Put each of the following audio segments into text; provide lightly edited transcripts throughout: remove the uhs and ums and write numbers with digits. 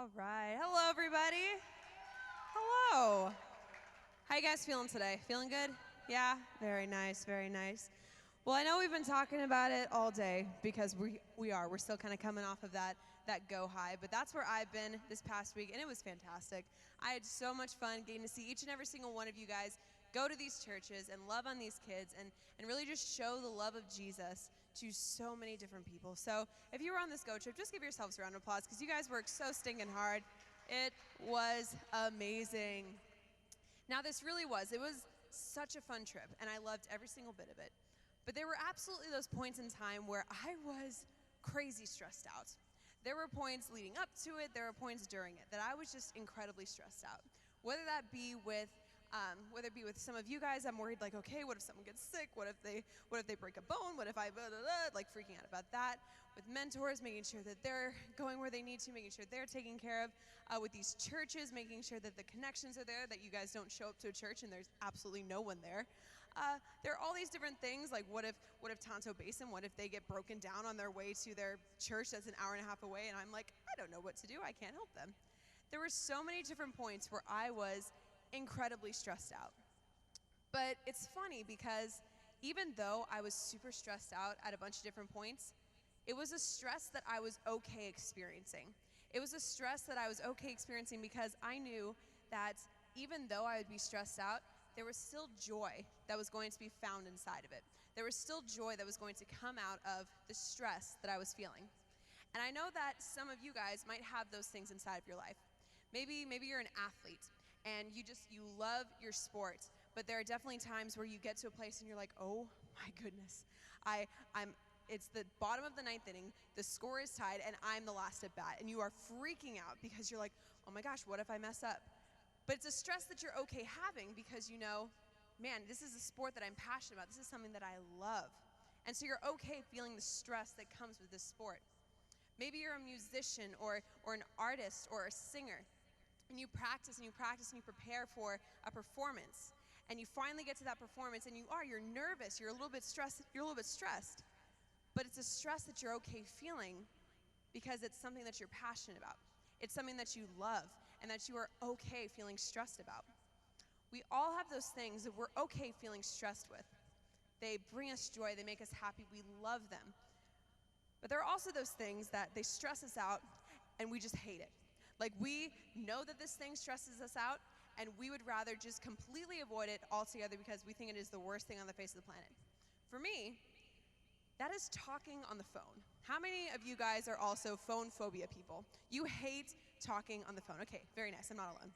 All right. Hello, everybody. Hello. How you guys feeling today? Feeling good? Yeah? Very nice, very nice. Well, I know we've been talking about it all day because we are. We're still kind of coming off of that go high, but that's where I've been this past week, and it was fantastic. I had so much fun getting to see each and every single one of you guys go to these churches and love on these kids and really just show the love of Jesus to so many different people. So if you were on this go trip, just give yourselves a round of applause because you guys worked so stinking hard. It was amazing. Now it was such a fun trip, and I loved every single bit of it. But there were absolutely those points in time where I was crazy stressed out. There were points leading up to it, there were points during it that I was just incredibly stressed out. Whether it be with some of you guys, I'm worried like, okay, what if someone gets sick? What if they break a bone? What if I blah, blah, blah, like freaking out about that? With mentors, making sure that they're going where they need to, making sure they're taken care of. With these churches, making sure that the connections are there, that you guys don't show up to a church and there's absolutely no one there. There are all these different things, like what if Tonto Basin, what if they get broken down on their way to their church that's an hour and a half away, and I'm like, I don't know what to do, I can't help them. There were so many different points where I was incredibly stressed out. But it's funny because even though I was super stressed out at a bunch of different points, it was a stress that I was okay experiencing. It was a stress that I was okay experiencing because I knew that even though I would be stressed out, there was still joy that was going to be found inside of it. There was still joy that was going to come out of the stress that I was feeling. And I know that some of you guys might have those things inside of your life. Maybe you're an athlete and you love your sport, but there are definitely times where you get to a place and you're like, oh my goodness, it's the bottom of the ninth inning, the score is tied, and I'm the last at bat, and you are freaking out because you're like, oh my gosh, what if I mess up? But it's a stress that you're okay having because you know, man, this is a sport that I'm passionate about. This is something that I love. And so you're okay feeling the stress that comes with this sport. Maybe you're a musician or an artist or a singer, and you practice and you practice and you prepare for a performance. And you finally get to that performance and you're nervous, you're a little bit stressed. But it's a stress that you're okay feeling because it's something that you're passionate about. It's something that you love and that you are okay feeling stressed about. We all have those things that we're okay feeling stressed with. They bring us joy, they make us happy, we love them. But there are also those things that they stress us out and we just hate it. Like we know that this thing stresses us out and we would rather just completely avoid it altogether because we think it is the worst thing on the face of the planet. For me, that is talking on the phone. How many of you guys are also phone phobia people? You hate talking on the phone. Okay, very nice, I'm not alone.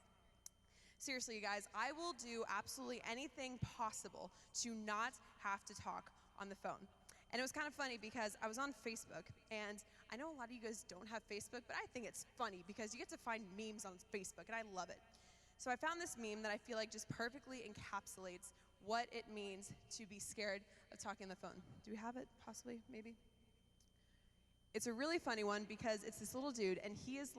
Seriously, you guys, I will do absolutely anything possible to not have to talk on the phone. And it was kind of funny because I was on Facebook, and I know a lot of you guys don't have Facebook, but I think it's funny because you get to find memes on Facebook, and I love it. So I found this meme that I feel like just perfectly encapsulates what it means to be scared of talking on the phone. Do we have it, possibly, maybe? It's a really funny one because it's this little dude, and he's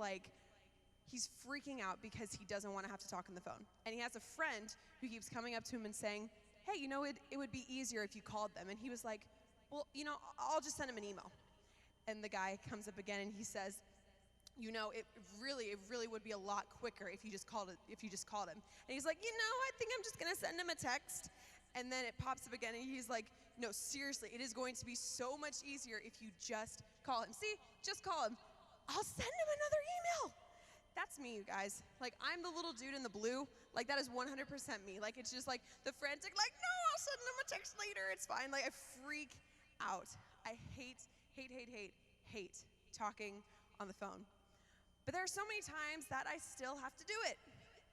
freaking out because he doesn't want to have to talk on the phone. And he has a friend who keeps coming up to him and saying, hey, you know, it would be easier if you called them. And he was like, well, you know, I'll just send him an email. And the guy comes up again and he says, you know, it really would be a lot quicker if you just called him. And he's like, you know, I think I'm just gonna send him a text. And then it pops up again and he's like, no, seriously, it is going to be so much easier if you just call him. See, just call him. I'll send him another email. That's me, you guys. Like, I'm the little dude in the blue. Like, that is 100% me. Like, it's just like the frantic, like, no, I'll send him a text later. It's fine. Like, I freak out. I hate talking on the phone. But there are so many times that I still have to do it.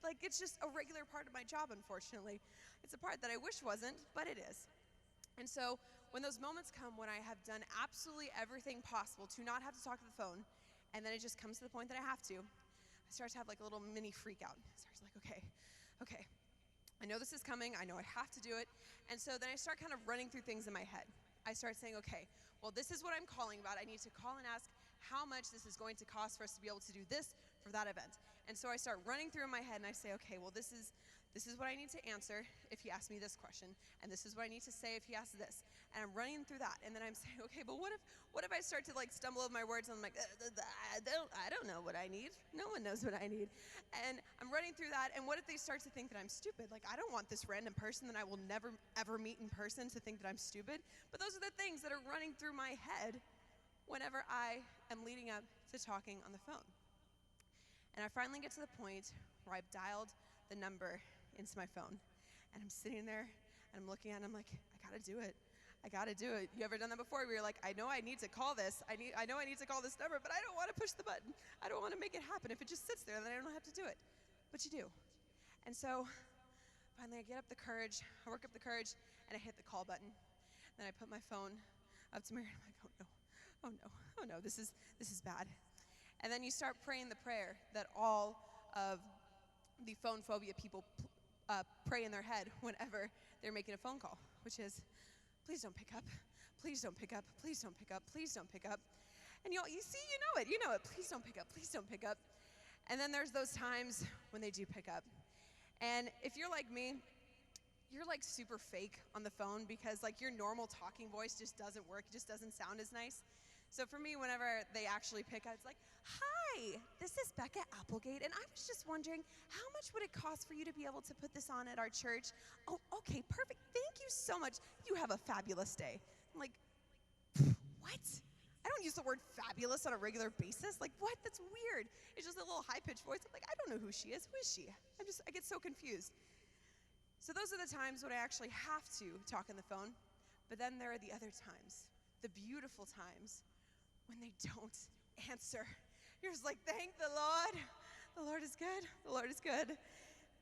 Like, it's just a regular part of my job, unfortunately. It's a part that I wish wasn't, but it is. And so when those moments come when I have done absolutely everything possible to not have to talk to the phone, and then it just comes to the point that I have to, I start to have like a little mini freak out. I start to like, okay, I know this is coming, I know I have to do it. And so then I start kind of running through things in my head. I start saying, okay, well, this is what I'm calling about. I need to call and ask how much this is going to cost for us to be able to do this for that event. And so I start running through in my head and I say, okay, well, this is This is what I need to answer if he asks me this question, and this is what I need to say if he asks this. And I'm running through that, and then I'm saying, okay, but what if I start to like stumble over my words and I'm like, I don't know what I need. No one knows what I need. And I'm running through that, and what if they start to think that I'm stupid? Like, I don't want this random person that I will never ever meet in person to think that I'm stupid. But those are the things that are running through my head whenever I am leading up to talking on the phone. And I finally get to the point where I've dialed the number into my phone, and I'm sitting there and I'm looking at it and I'm like, I gotta do it. You ever done that before where you're like, I know I need to call this. I know I need to call this number, but I don't want to push the button. I don't want to make it happen. If it just sits there, then I don't have to do it. But you do. And so finally I get up the courage, I work up the courage, and I hit the call button. Then I put my phone up to my ear and I'm like, oh no, this is bad. And then you start praying the prayer that all of the phone phobia people pray in their head whenever they're making a phone call, which is, please don't pick up, please don't pick up, please don't pick up, please don't pick up. And you know it, please don't pick up, please don't pick up. And then there's those times when they do pick up. And if you're like me, you're like super fake on the phone because like your normal talking voice just doesn't work, it just doesn't sound as nice. So for me, whenever they actually pick up, it's like, hi, this is Becca Applegate, and I was just wondering, how much would it cost for you to be able to put this on at our church? Oh, okay, perfect. Thank you so much. You have a fabulous day. I'm like, what? I don't use the word fabulous on a regular basis. Like, what? That's weird. It's just a little high-pitched voice. I'm like, I don't know who she is. Who is she? I get so confused. So those are the times when I actually have to talk on the phone, but then there are the other times, the beautiful times, when they don't answer. You're just like, thank the Lord. The Lord is good. The Lord is good.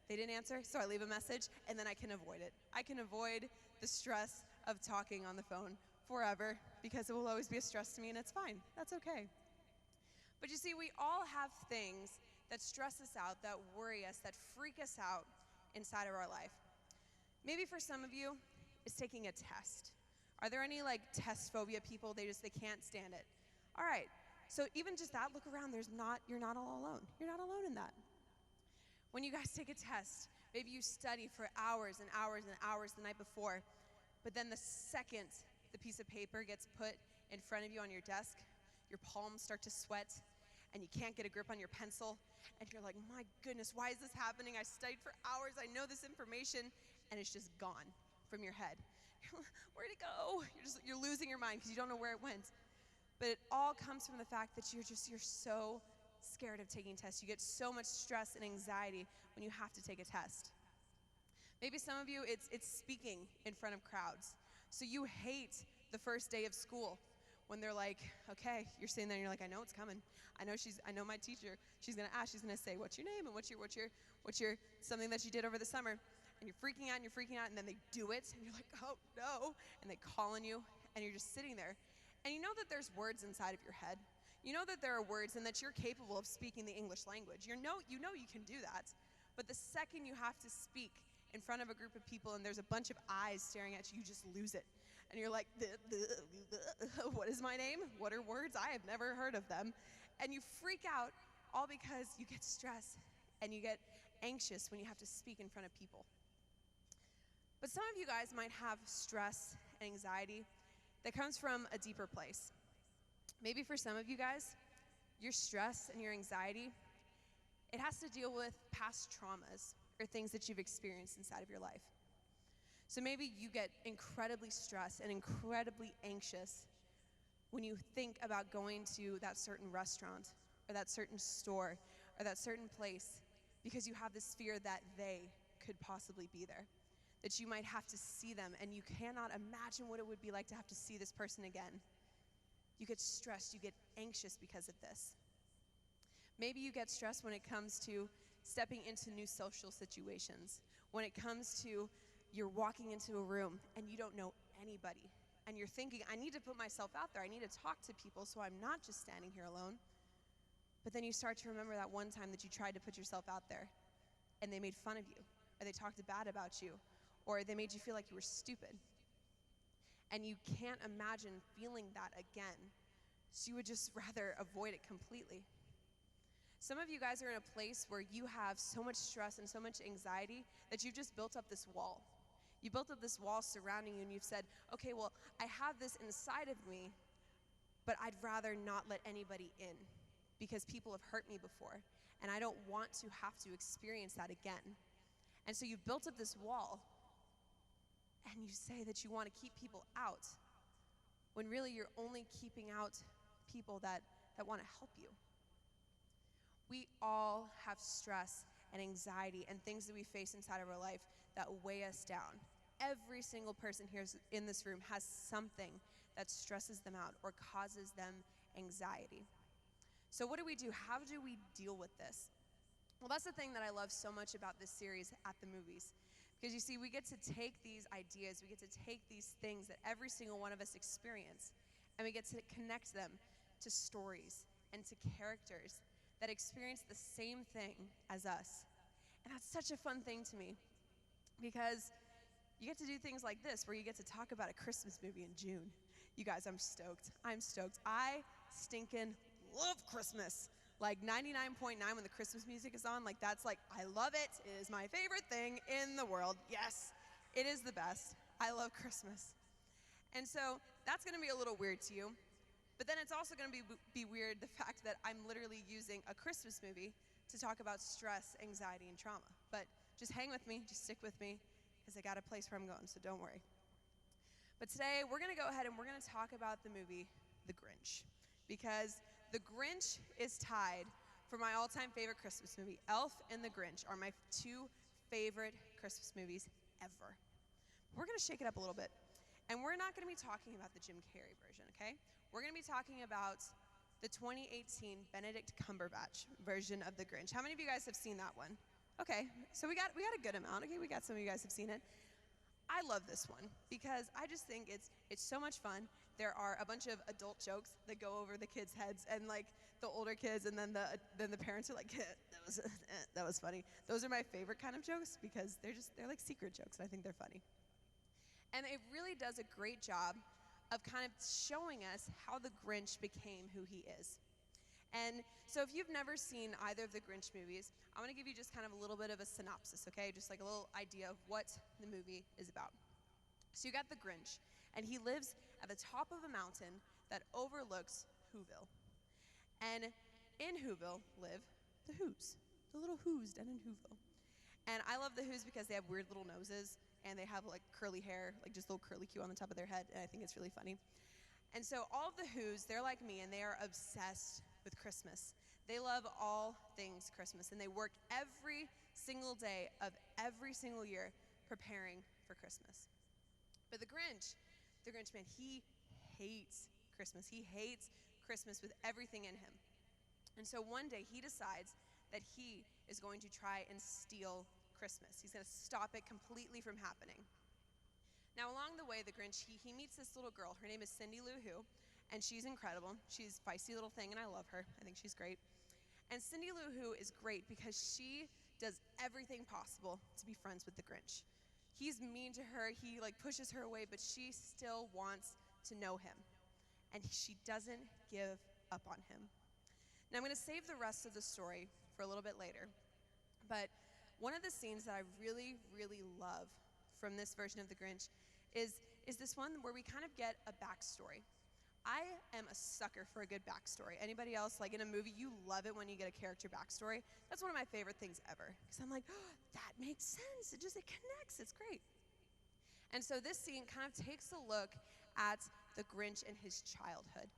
They didn't answer, so I leave a message, and then I can avoid it. I can avoid the stress of talking on the phone forever because it will always be a stress to me, and it's fine. That's okay. But you see, we all have things that stress us out, that worry us, that freak us out inside of our life. Maybe for some of you, it's taking a test. Are there any like test phobia people? They can't stand it. All right, so even just that, look around, you're not all alone. You're not alone in that. When you guys take a test, maybe you study for hours and hours and hours the night before, but then the second the piece of paper gets put in front of you on your desk, your palms start to sweat, and you can't get a grip on your pencil, and you're like, my goodness, why is this happening? I studied for hours, I know this information, and it's just gone from your head. Where'd it go? You're losing your mind because you don't know where it went. But it all comes from the fact that you're so scared of taking tests. You get so much stress and anxiety when you have to take a test. Maybe some of you, it's speaking in front of crowds. So you hate the first day of school when they're like, okay, you're sitting there and you're like, I know it's coming. I know my teacher. She's gonna ask, she's gonna say, what's your name and what's your something that you did over the summer. And you're freaking out, and then they do it, and you're like, oh no, and they call on you, and you're just sitting there. And you know that there's words inside of your head. You know that there are words and that you're capable of speaking the English language. You know you can do that. But the second you have to speak in front of a group of people and there's a bunch of eyes staring at you, you just lose it. And you're like, what is my name? What are words? I have never heard of them. And you freak out all because you get stressed and you get anxious when you have to speak in front of people. But some of you guys might have stress and anxiety that comes from a deeper place. Maybe for some of you guys, your stress and your anxiety, it has to deal with past traumas or things that you've experienced inside of your life. So maybe you get incredibly stressed and incredibly anxious when you think about going to that certain restaurant or that certain store or that certain place because you have this fear that they could possibly be there, that you might have to see them, and you cannot imagine what it would be like to have to see this person again. You get stressed, you get anxious because of this. Maybe you get stressed when it comes to stepping into new social situations, when it comes to you're walking into a room and you don't know anybody, and you're thinking, I need to put myself out there, I need to talk to people so I'm not just standing here alone. But then you start to remember that one time that you tried to put yourself out there and they made fun of you, or they talked bad about you, or they made you feel like you were stupid. And you can't imagine feeling that again. So you would just rather avoid it completely. Some of you guys are in a place where you have so much stress and so much anxiety that you've just built up this wall. You built up this wall surrounding you, and you've said, okay, well, I have this inside of me, but I'd rather not let anybody in because people have hurt me before, and I don't want to have to experience that again. And so you've built up this wall, and you say that you want to keep people out, when really you're only keeping out people that want to help you. We all have stress and anxiety and things that we face inside of our life that weigh us down. Every single person here in this room has something that stresses them out or causes them anxiety. So what do we do? How do we deal with this? Well, that's the thing that I love so much about this series at the movies. Because you see, we get to take these ideas, we get to take these things that every single one of us experience, and we get to connect them to stories and to characters that experience the same thing as us. And that's such a fun thing to me, because you get to do things like this, where you get to talk about a Christmas movie in June. You guys, I'm stoked. I'm stoked. I stinking love Christmas. Like 99.9 when the Christmas music is on, like that's like, I love it. It is my favorite thing in the world. Yes, it is the best. I love Christmas. And so that's gonna be a little weird to you, but then it's also gonna be weird the fact that I'm literally using a Christmas movie to talk about stress, anxiety, and trauma. But just hang with me, just stick with me, because I got a place where I'm going, so don't worry. But today, we're gonna go ahead and we're gonna talk about the movie, The Grinch. Because The Grinch is tied for my all-time favorite Christmas movie. Elf and The Grinch are my two favorite Christmas movies ever. We're gonna shake it up a little bit. And we're not gonna be talking about the Jim Carrey version, okay? We're gonna be talking about the 2018 Benedict Cumberbatch version of The Grinch. How many of you guys have seen that one? Okay, so we got a good amount. Okay, we got some of you guys have seen it. I love this one because I just think it's so much fun. There are a bunch of adult jokes that go over the kids' heads, and like the older kids, and then the parents are like, that was funny. Those are my favorite kind of jokes because they're like secret jokes, and I think they're funny. And it really does a great job of kind of showing us how the Grinch became who he is. And so if you've never seen either of the Grinch movies, I'm gonna give you just kind of a little bit of a synopsis, okay? Just like a little idea of what the movie is about. So you got the Grinch, and he lives at the top of a mountain that overlooks Whoville. And in Whoville live the Whos, the little Whos down in Whoville. And I love the Whos because they have weird little noses, and they have like curly hair, like just little curly Q on the top of their head, and I think it's really funny. And so all of the Whos, they're like me, and they are obsessed with Christmas. They love all things Christmas, and they work every single day of every single year preparing for Christmas. But the Grinch man, he hates Christmas. He hates Christmas with everything in him. And so one day he decides that he is going to try and steal Christmas. He's gonna stop it completely from happening. Now along the way, the Grinch, he meets this little girl. Her name is Cindy Lou Who, and she's incredible. She's a feisty little thing, and I love her. I think she's great. And Cindy Lou Who is great because she does everything possible to be friends with the Grinch. He's mean to her, he like pushes her away, but she still wants to know him. And she doesn't give up on him. Now I'm gonna save the rest of the story for a little bit later, but one of the scenes that I really, really love from this version of the Grinch is this one where we kind of get a backstory. I am a sucker for a good backstory. Anybody else, like in a movie, you love it when you get a character backstory? That's one of my favorite things ever. Because I'm like, oh, that makes sense. It connects. It's great. And so this scene kind of takes a look at the Grinch in his childhood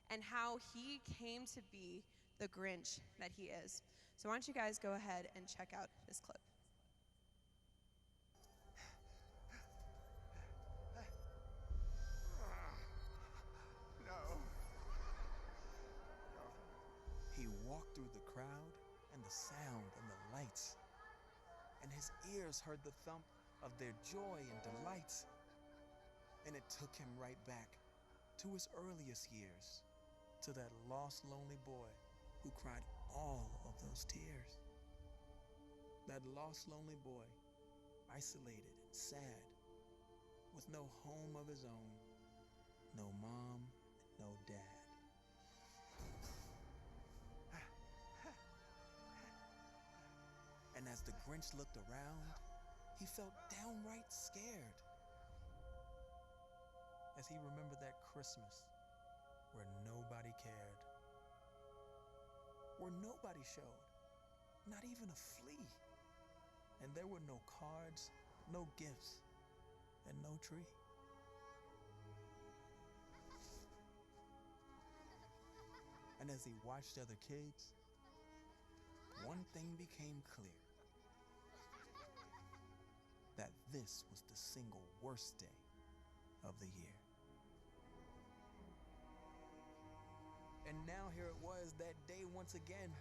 and how he came to be the Grinch that he is. So why don't you guys go ahead and check out this clip. He walked through the crowd and the sound and the lights, and his ears heard the thump of their joy and delights. And it took him right back to his earliest years, to that lost, lonely boy who cried all of those tears. That lost, lonely boy, isolated and sad, with no home of his own, no mom, no dad. as the Grinch looked around, he felt downright scared. As he remembered that Christmas where nobody cared, where nobody showed, not even a flea, and there were no cards, no gifts, and no tree. And as he watched other kids, one thing became clear: that this was the single worst day of the year. And now here it was, that day once again,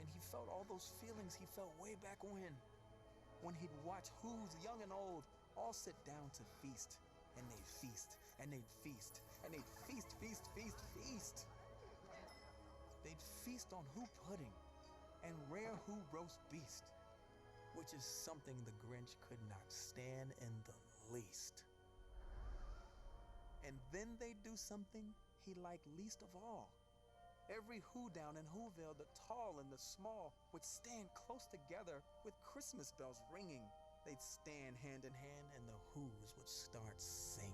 and he felt all those feelings he felt way back when he'd watch who's young and old all sit down to feast, and they'd feast, and they'd feast, and they'd feast, feast, feast, feast. They'd feast on who pudding and rare who roast beast, which is something the Grinch could not stand in the least. And then they'd do something he liked least of all. Every who down in Whoville, the tall and the small, would stand close together with Christmas bells ringing. They'd stand hand in hand and the who's would start singing.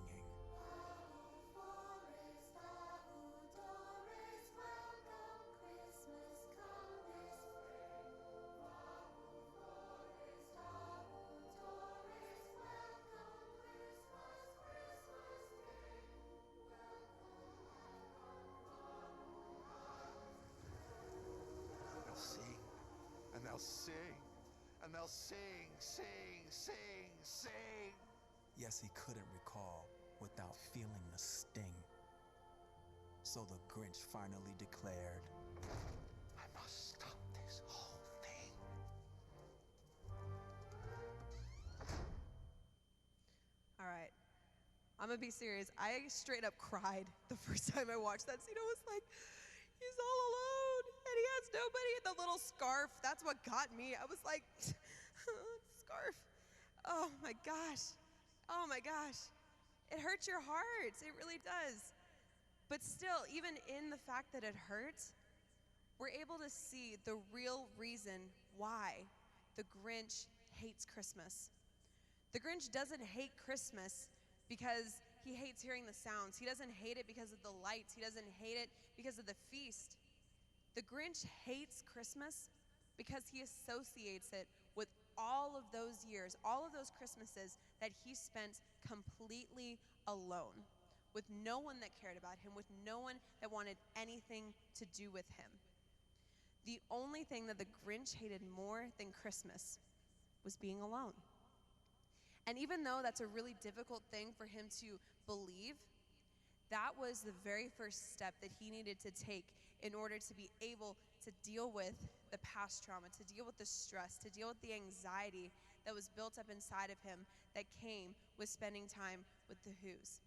And they'll sing, and they'll sing, sing, sing, sing. Yes, he couldn't recall without feeling the sting. So the Grinch finally declared, "I must stop this whole thing." All right, I'm gonna be serious. I straight up cried the first time I watched that scene. I was like, he's all alone and he has nobody. The little scarf, that's what got me. I was like, scarf. Oh my gosh. Oh my gosh. It hurts your heart. It really does. But still, even in the fact that it hurts, we're able to see the real reason why the Grinch hates Christmas. The Grinch doesn't hate Christmas because he hates hearing the sounds. He doesn't hate it because of the lights. He doesn't hate it because of the feast. The Grinch hates Christmas because he associates it with all of those years, all of those Christmases that he spent completely alone, with no one that cared about him, with no one that wanted anything to do with him. The only thing that the Grinch hated more than Christmas was being alone. And even though that's a really difficult thing for him to believe, that was the very first step that he needed to take in order to be able to deal with the past trauma, to deal with the stress, to deal with the anxiety that was built up inside of him that came with spending time with the Who's.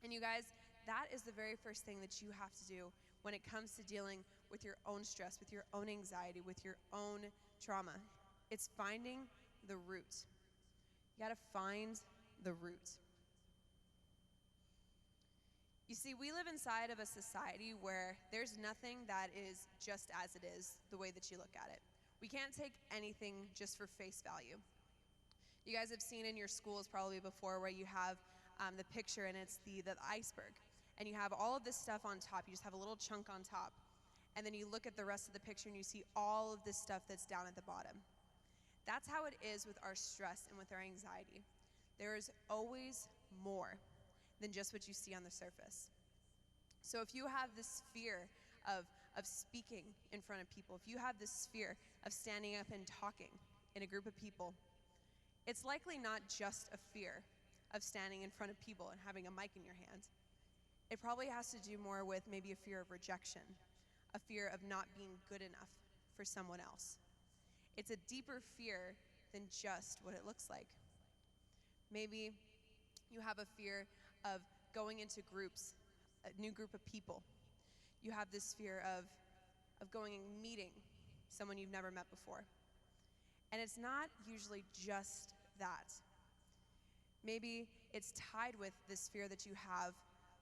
And you guys, that is the very first thing that you have to do when it comes to dealing with your own stress, with your own anxiety, with your own trauma. It's finding the root. You gotta find the root. You see, we live inside of a society where there's nothing that is just as it is, the way that you look at it. We can't take anything just for face value. You guys have seen in your schools probably before where you have the picture and it's the iceberg. And you have all of this stuff on top. You just have a little chunk on top. And then you look at the rest of the picture and you see all of this stuff that's down at the bottom. That's how it is with our stress and with our anxiety. There is always more than just what you see on the surface. So if you have this fear of speaking in front of people, if you have this fear of standing up and talking in a group of people, it's likely not just a fear of standing in front of people and having a mic in your hand. It probably has to do more with maybe a fear of rejection, a fear of not being good enough for someone else. It's a deeper fear than just what it looks like. Maybe you have a fear of going into groups, a new group of people. You have this fear of going and meeting someone you've never met before. And it's not usually just that. Maybe it's tied with this fear that you have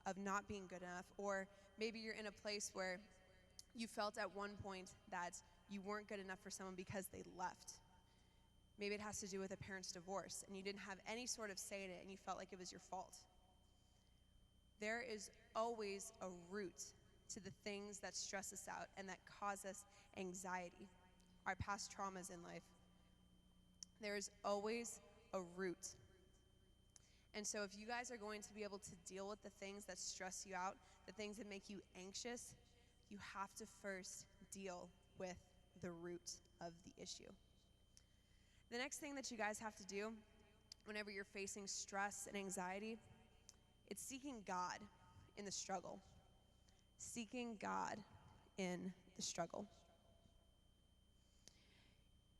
of not being good enough, or maybe you're in a place where you felt at one point that you weren't good enough for someone because they left. Maybe it has to do with a parent's divorce and you didn't have any sort of say in it and you felt like it was your fault. There is always a root to the things that stress us out and that cause us anxiety, our past traumas in life. There is always a root. And so if you guys are going to be able to deal with the things that stress you out, the things that make you anxious, you have to first deal with the root of the issue. The next thing that you guys have to do whenever you're facing stress and anxiety, it's seeking God in the struggle. Seeking God in the struggle.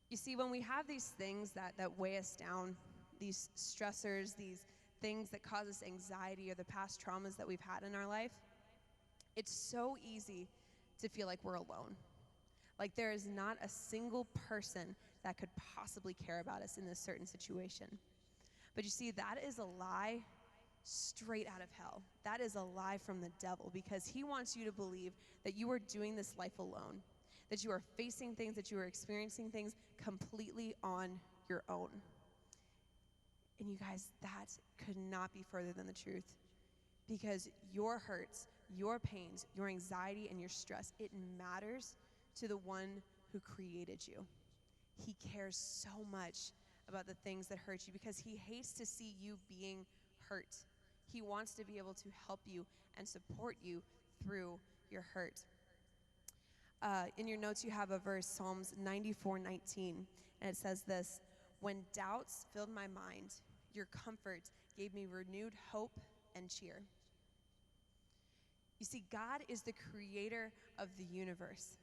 You see, when we have these things that weigh us down, these stressors, these things that cause us anxiety or the past traumas that we've had in our life, it's so easy to feel like we're alone. Like there is not a single person that could possibly care about us in this certain situation. But you see, that is a lie straight out of hell. That is a lie from the devil, because he wants you to believe that you are doing this life alone, that you are facing things, that you are experiencing things completely on your own. And you guys, that could not be further than the truth, because your hurts, your pains, your anxiety, and your stress, it matters to the one who created you. He cares so much about the things that hurt you because he hates to see you being hurt. He wants to be able to help you and support you through your hurt. In your notes, you have a verse, Psalms 94:19, and it says this: "When doubts filled my mind, your comfort gave me renewed hope and cheer." You see, God is the creator of the universe.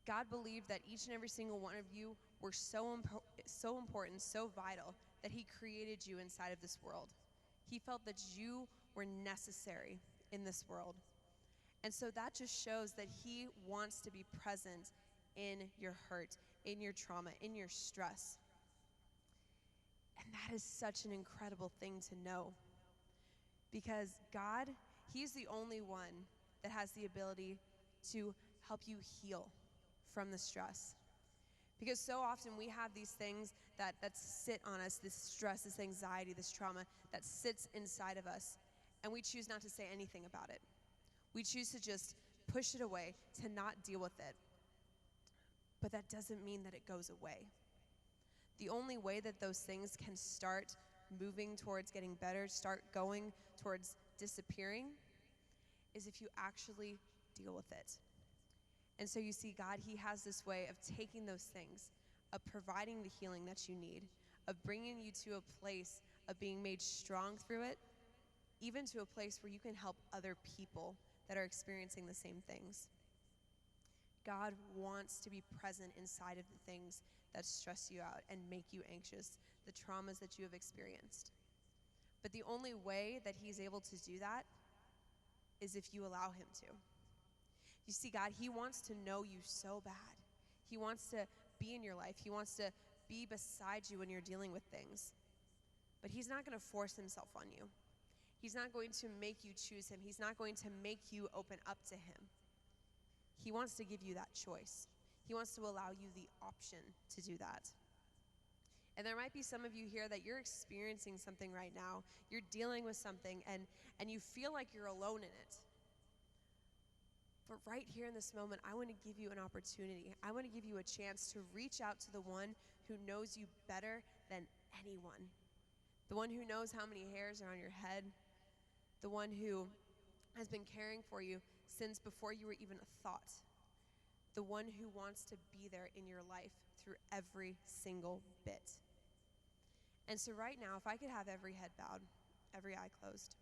God believed that each and every single one of you were so important, so vital, that he created you inside of this world. He felt that you were necessary in this world. And so that just shows that he wants to be present in your hurt, in your trauma, in your stress. And that is such an incredible thing to know. Because God, he's the only one that has the ability to help you heal from the stress. Because so often we have these things that sit on us, this stress, this anxiety, this trauma that sits inside of us, and we choose not to say anything about it. We choose to just push it away, to not deal with it. But that doesn't mean that it goes away. The only way that those things can start moving towards getting better, start going towards disappearing, is if you actually deal with it. And so you see, God, he has this way of taking those things, of providing the healing that you need, of bringing you to a place of being made strong through it, even to a place where you can help other people that are experiencing the same things. God wants to be present inside of the things that stress you out and make you anxious, the traumas that you have experienced. But the only way that he's able to do that is if you allow him to. You see, God, he wants to know you so bad. He wants to be in your life. He wants to be beside you when you're dealing with things. But he's not going to force himself on you. He's not going to make you choose him. He's not going to make you open up to him. He wants to give you that choice. He wants to allow you the option to do that. And there might be some of you here that you're experiencing something right now. You're dealing with something and you feel like you're alone in it. But right here in this moment, I want to give you an opportunity. I want to give you a chance to reach out to the one who knows you better than anyone. The one who knows how many hairs are on your head. The one who has been caring for you since before you were even a thought. The one who wants to be there in your life through every single bit. And so right now, if I could have every head bowed, every eye closed.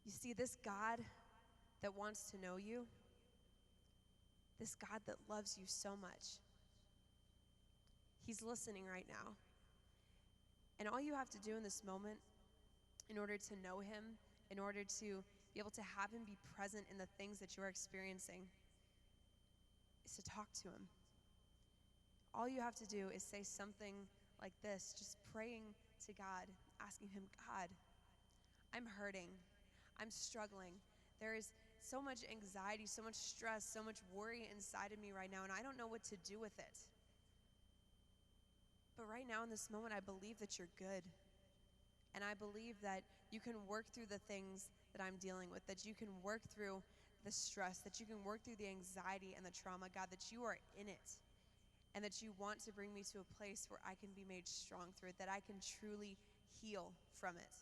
You see, this God that wants to know you, this God that loves you so much, he's listening right now. And all you have to do in this moment, in order to know him, in order to be able to have him be present in the things that you're experiencing, is to talk to him. All you have to do is say something like this, just praying to God, asking him, God, I'm hurting, I'm struggling. There is so much anxiety, so much stress, so much worry inside of me right now, and I don't know what to do with it. But right now in this moment, I believe that you're good. And I believe that you can work through the things that I'm dealing with, that you can work through the stress, that you can work through the anxiety and the trauma, God, that you are in it. And that you want to bring me to a place where I can be made strong through it, that I can truly heal from it.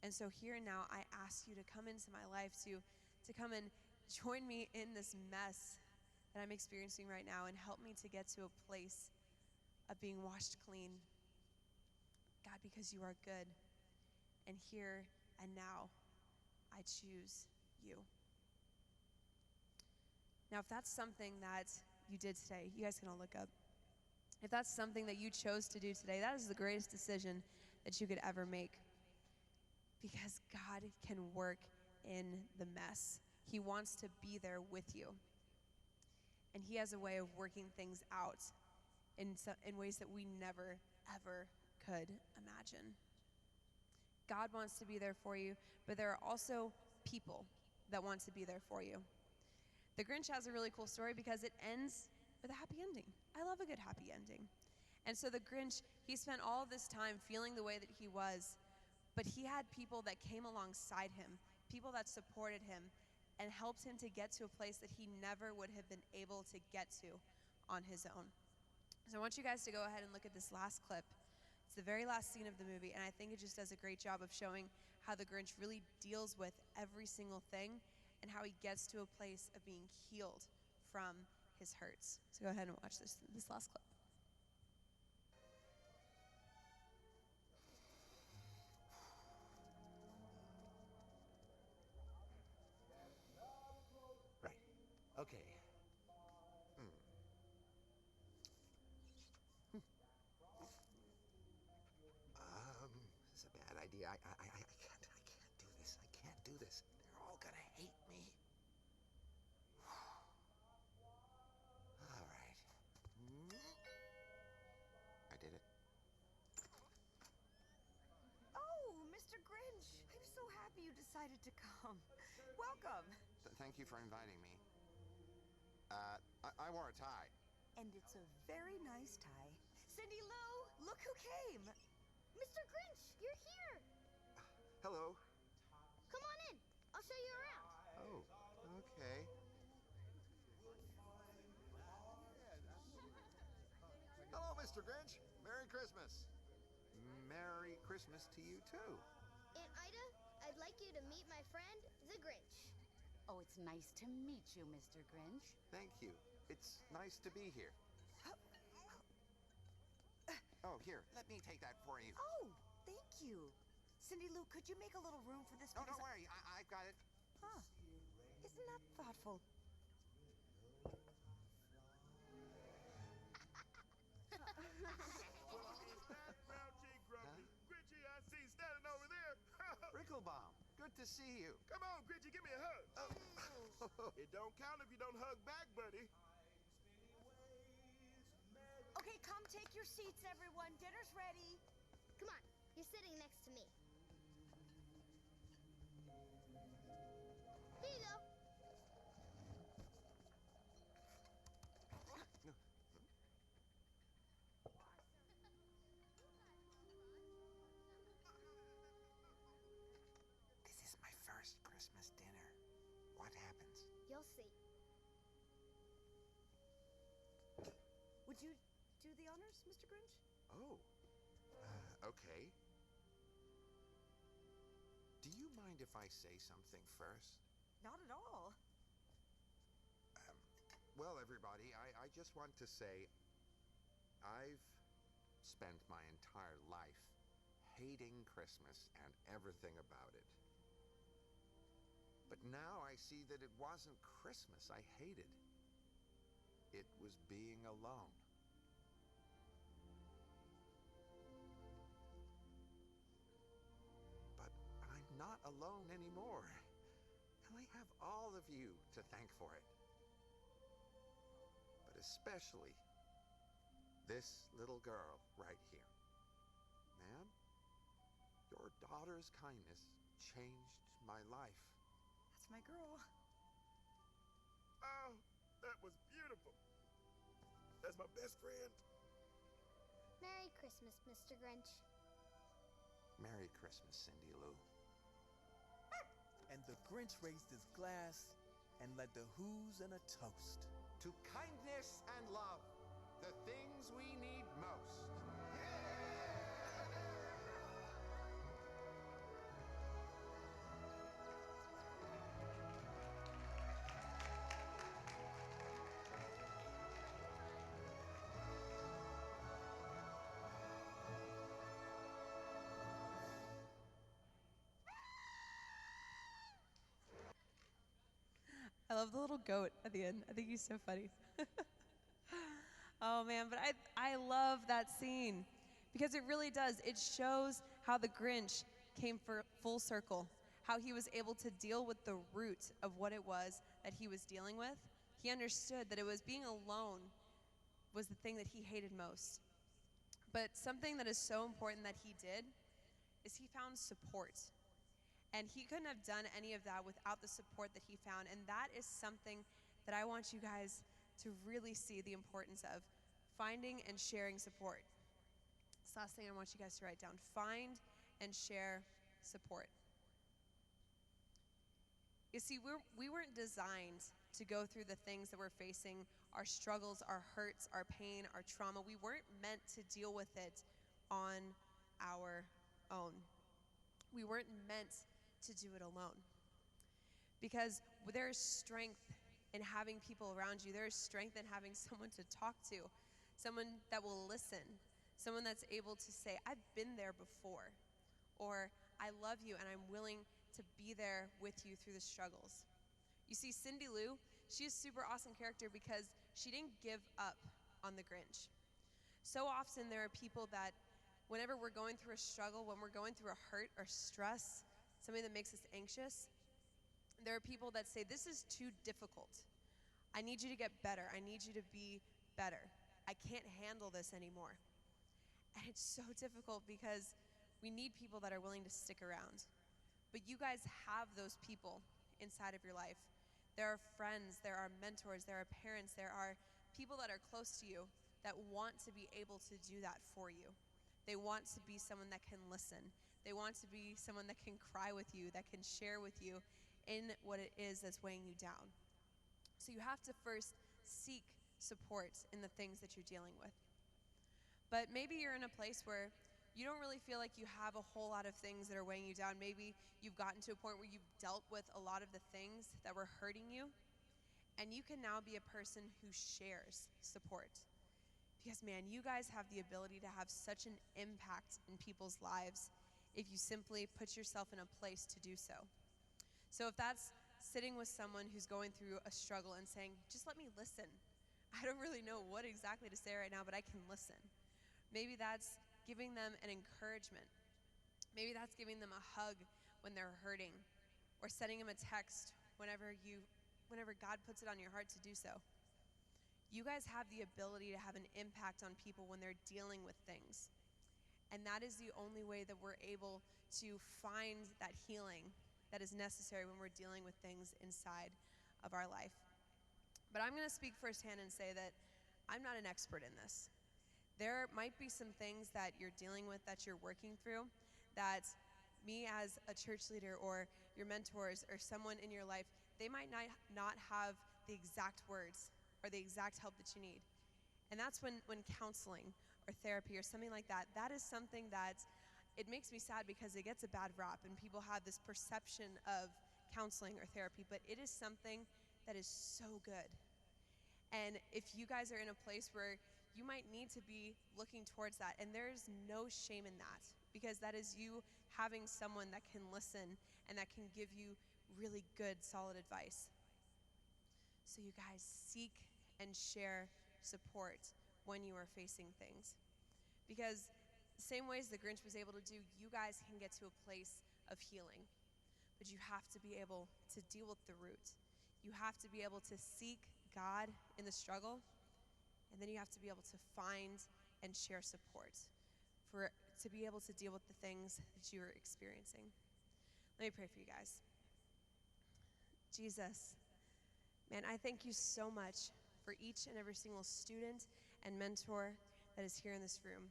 And so here and now, I ask you to come into my life, to come and join me in this mess that I'm experiencing right now and help me to get to a place of being washed clean. God, because you are good. And here and now, I choose you. Now, if that's something that you did today, you guys can all look up. If that's something that you chose to do today, that is the greatest decision that you could ever make. Because God can work in the mess. He wants to be there with you. And he has a way of working things out in ways that we never, ever could imagine. God wants to be there for you, but there are also people that want to be there for you. The Grinch has a really cool story because it ends with a happy ending. I love a good happy ending. And so the Grinch, he spent all of this time feeling the way that he was, but he had people that came alongside him, people that supported him and helped him to get to a place that he never would have been able to get to on his own. So I want you guys to go ahead and look at this last clip. It's the very last scene of the movie, and I think it just does a great job of showing how the Grinch really deals with every single thing and how he gets to a place of being healed from his hurts. So go ahead and watch this last clip. Right. Okay. It's a bad idea. I can't do this. I can't do this. They're all gonna hate me. All right. I did it. Oh, Mr. Grinch. I'm so happy you decided to come. Welcome. Thank you for inviting me. I wore a tie. And it's a very nice tie. Cindy Lou, look who came. Mr. Grinch, you're here. Hello. Come on in. I'll show you around. Oh, okay. Hello, Mr. Grinch. Merry Christmas. Merry Christmas to you, too. Aunt Ida, I'd like you to meet my friend, the Grinch. Oh, it's nice to meet you, Mr. Grinch. Thank you. It's nice to be here. Oh, here, let me take that for you. Oh, thank you. Cindy Lou, could you make a little room for this? Oh, don't worry. I've got it. Huh. Isn't that thoughtful? Grinchy, I see standing over there. Ricklebaum, good to see you. Come on, Grinchy, give me a hug. It don't count if you don't hug back, buddy. Okay, come take your seats, everyone. Dinner's ready. Come on, you're sitting next to me. Here you go. This is my first Christmas dinner. What happens? You'll see. Would you do the honors, Mr. Grinch? Oh, okay. Do you mind if I say something first? Not at all. Well, everybody, I just want to say I've spent my entire life hating Christmas and everything about it. But now I see that it wasn't Christmas I hated. It was being alone. But I'm not alone anymore. And I have all of you to thank for it. But especially this little girl right here. Ma'am, your daughter's kindness changed my life. That's my girl. Oh, that was beautiful. That's my best friend. Merry Christmas, Mr. Grinch. Merry Christmas, Cindy Lou. And the Grinch raised his glass and led the Who's in a toast. To kindness and love, the things we need most. I love the little goat at the end. I think he's so funny. Oh man, but I love that scene because it really does. It shows how the Grinch came for full circle, how he was able to deal with the root of what it was that he was dealing with. He understood that it was being alone was the thing that he hated most. But something that is so important that he did is he found support. And he couldn't have done any of that without the support that he found. And that is something that I want you guys to really see the importance of, finding and sharing support. This last thing I want you guys to write down: find and share support. You see, we weren't designed to go through the things that we're facing, our struggles, our hurts, our pain, our trauma. We weren't meant to deal with it on our own. We weren't meant to do it alone. Because there is strength in having people around you. There is strength in having someone to talk to, someone that will listen, someone that's able to say, I've been there before, or I love you and I'm willing to be there with you through the struggles. You see, Cindy Lou, she's a super awesome character because she didn't give up on the Grinch. So often there are people that whenever we're going through a struggle, when we're going through a hurt or stress, something that makes us anxious, there are people that say, this is too difficult. I need you to get better. I need you to be better. I can't handle this anymore. And it's so difficult because we need people that are willing to stick around. But you guys have those people inside of your life. There are friends, there are mentors, there are parents, there are people that are close to you that want to be able to do that for you. They want to be someone that can listen. They want to be someone that can cry with you, that can share with you in what it is that's weighing you down. So you have to first seek support in the things that you're dealing with. But maybe you're in a place where you don't really feel like you have a whole lot of things that are weighing you down. Maybe you've gotten to a point where you've dealt with a lot of the things that were hurting you, and you can now be a person who shares support. Because, man, you guys have the ability to have such an impact in people's lives if you simply put yourself in a place to do so. So if that's sitting with someone who's going through a struggle and saying, just let me listen. I don't really know what exactly to say right now, but I can listen. Maybe that's giving them an encouragement. Maybe that's giving them a hug when they're hurting, or sending them a text whenever God puts it on your heart to do so. You guys have the ability to have an impact on people when they're dealing with things. And that is the only way that we're able to find that healing that is necessary when we're dealing with things inside of our life. But I'm going to speak firsthand and say that I'm not an expert in this. There might be some things that you're dealing with, that you're working through, that me as a church leader or your mentors or someone in your life, they might not have the exact words or the exact help that you need. And that's when counseling or therapy or something like that, that is something that it makes me sad because it gets a bad rap and people have this perception of counseling or therapy, but it is something that is so good. And if you guys are in a place where you might need to be looking towards that, and there's no shame in that, because that is you having someone that can listen and that can give you really good, solid advice. So you guys seek and share support when you are facing things. Because the same ways the Grinch was able to do, you guys can get to a place of healing. But you have to be able to deal with the root. You have to be able to seek God in the struggle, and then you have to be able to find and share support to be able to deal with the things that you are experiencing. Let me pray for you guys. Jesus, man, I thank you so much for each and every single student and mentor that is here in this room.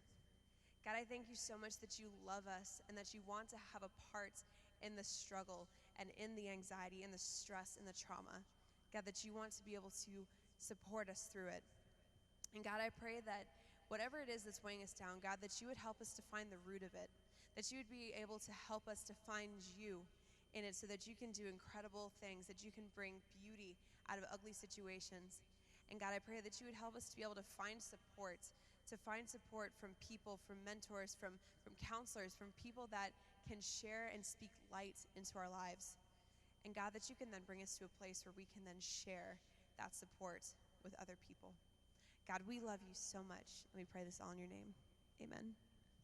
God, I thank you so much that you love us and that you want to have a part in the struggle and in the anxiety and the stress and the trauma. God, that you want to be able to support us through it. And God, I pray that whatever it is that's weighing us down, God, that you would help us to find the root of it, that you would be able to help us to find you in it so that you can do incredible things, that you can bring beauty out of ugly situations. And God, I pray that you would help us to be able to find support from people, from mentors, from counselors, from people that can share and speak light into our lives. And God, that you can then bring us to a place where we can then share that support with other people. God, we love you so much, and we pray this all in your name. Amen.